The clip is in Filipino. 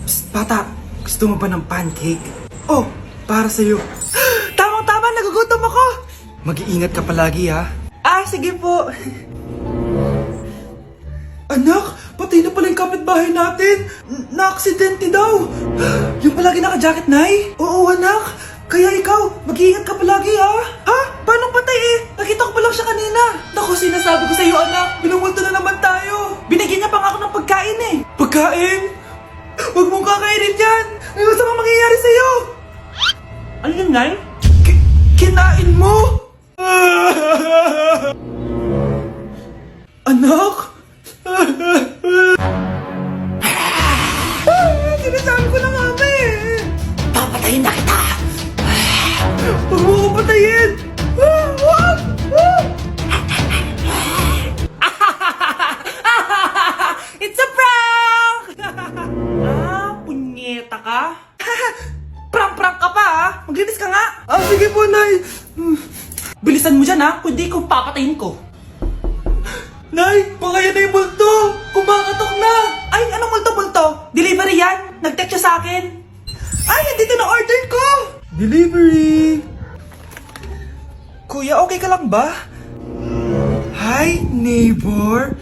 Psst, bata, gusto mo ba ng pancake? Oh, para sa'yo. Tamang-tama, nagugutom ako! Mag-iingat ka palagi, ha? Sige po. Anak, patay na pala yung kapitbahay natin. Na-aksidente daw. Yung palagi naka-jacket, Nay? Oo, anak. Kaya ikaw, mag-iingat ka palagi, ha? Ha? Paano patay eh? Nakita ko pa lang siya kanina. Naku, sinasabi ko sa'yo, anak. Binumulto na naman tayo. Binigyan niya pa nga ako ng pagkain eh. Pagkain? Huwag mong kakainin yan. May masamang mangyayari sa'yo. Ano yun, Nay? Kinain mo? Anak? Sinasabi ko na nga ba eh. Papatayin na kita. Huwag mo ko patayin. It's a prank! Punyeta ka? Prank-prank ka pa ha? Maglinis ka nga. Sige po, Nay. Bilisan mo dyan ha, kundi ko papatayin ko. Nay, baka yan na yung multo. Kumakatok na. Ay, anong multo-multo? Delivery yan. Nag-text siya sa akin. Ay, andito na order ko. Delivery. Kuya, okay ka lang ba? Hi, neighbor.